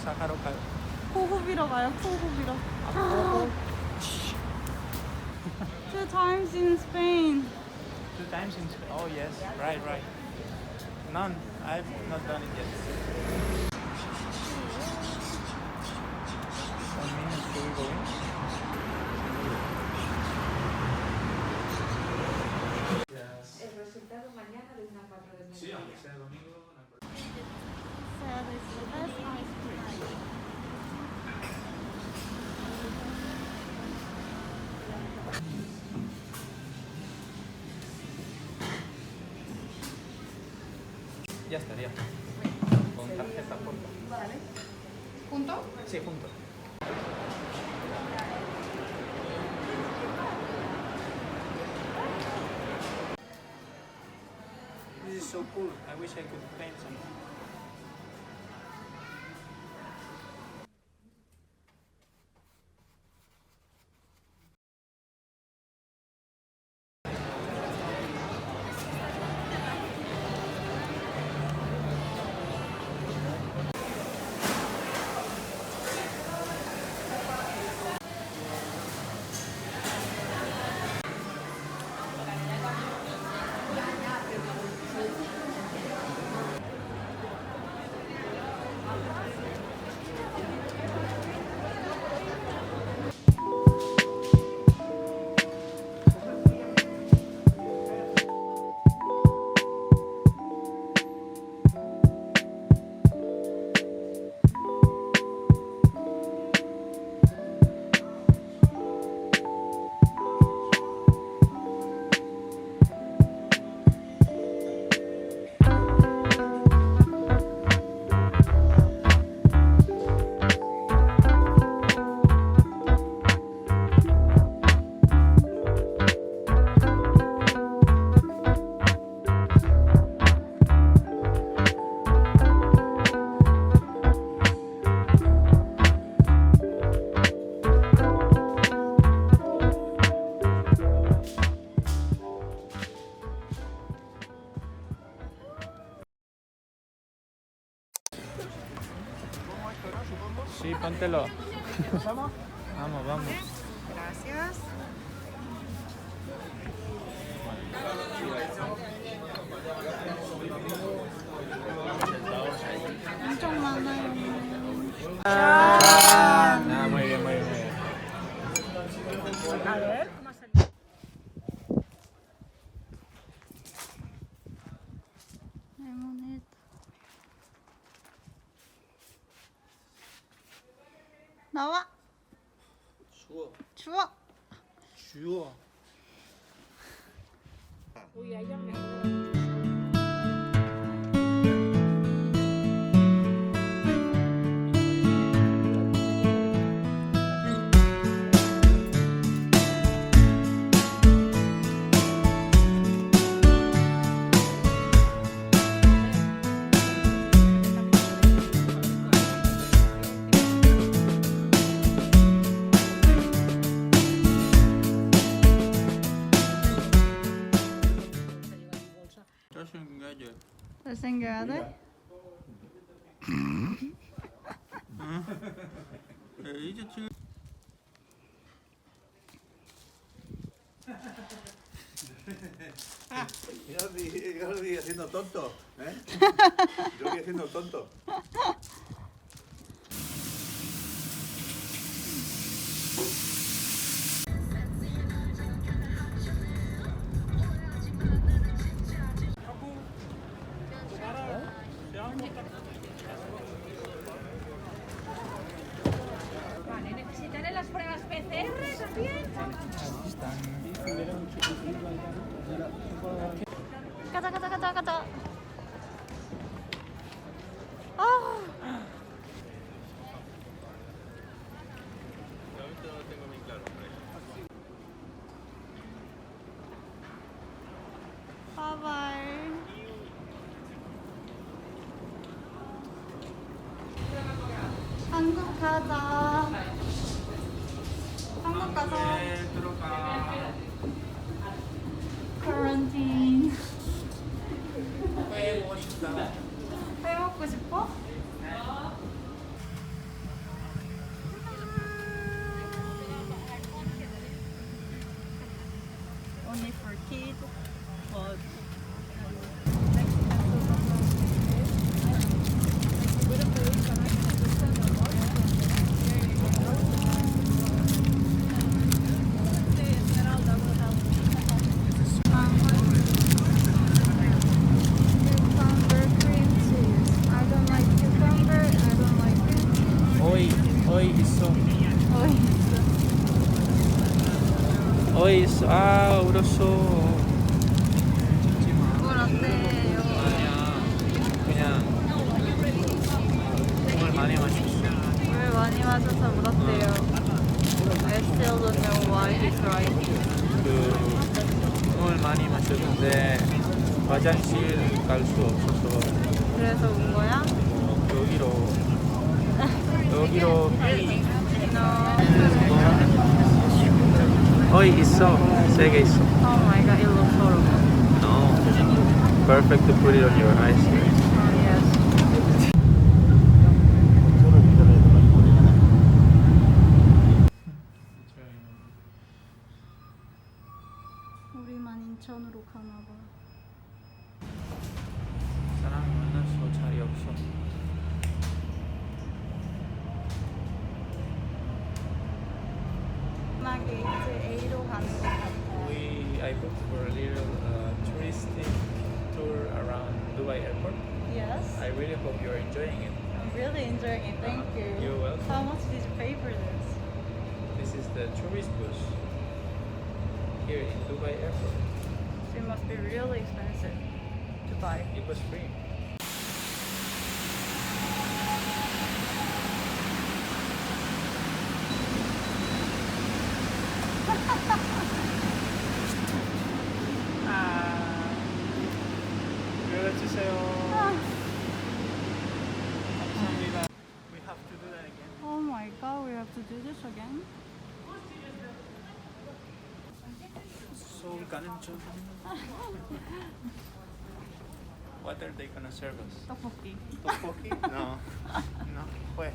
사가러 가요. 코 후비러 가요. 코 후비러. 아, Two times in Spain. 2 times in Spain. Oh yes, right. None. I've not done it yet. 1 minute, should we go in? El resultado mañana de una 4 de Sí, aunque sea domingo. So this is the best ice cream. Ya estaría. Con tarjeta, por favor. Vale. ¿Junto? Sí, junto. This is so cool. I wish I could paint something. Sí, póntelo. Vamos, vamos. Gracias. 엄청 많아요. Ah, muy bien, muy bien, muy bien. A ver, ¿cómo ha salido? 레모네이드. 나와. 추워. 추워. 추워. Uy, ahí ya me... 잘생겨야지. 잘생겨야 돼? 이제 지금. Jordi haciendo tonto, ¿eh? Jordi haciendo tonto. Vale, ¿necesitaré las pruebas PCR también? 가자. 아. 바이바이. 한국 가자. 한국 가서 들어가. 쿼런틴. 회 먹고 싶다. 회 먹고 싶어? kid or cucumber cream cheese. I don't like cucumber and I don't like cream cheese. Hoy 있어. Oh, hoy 있어. 아 울었어. 뭘 어때요? 아니야. 그냥 정말 많이 마셨어. 물 많이 마셔서 울었대요. I still don't know why he's crying. 물 많이 마셨는데 화장실 갈 수 없어서 그래서 운 거야? 여기로 No. hoy 있어. 세게 있어. Oh my god, it looks horrible. No. Perfect to put it on your eyes. Oh yes. 우리만 인천으로 가나 봐. 사람이 만나서 자리 없어. 마지막에 이제 A로 가는 것 같아요. I booked for a little touristic tour around Dubai Airport. Yes. I really hope you're enjoying it. I'm really enjoying it. Thank you. You're welcome. How much did you pay for this? This is the tourist bus here in Dubai Airport. It must be really expensive to buy. It was free. 연락주세요. 감사합니다. We have to do that again. Oh my god, we have to do this again? 서울 가는 중. What are they gonna serve us? 떡볶이. Tteokbokki? No. No. Where?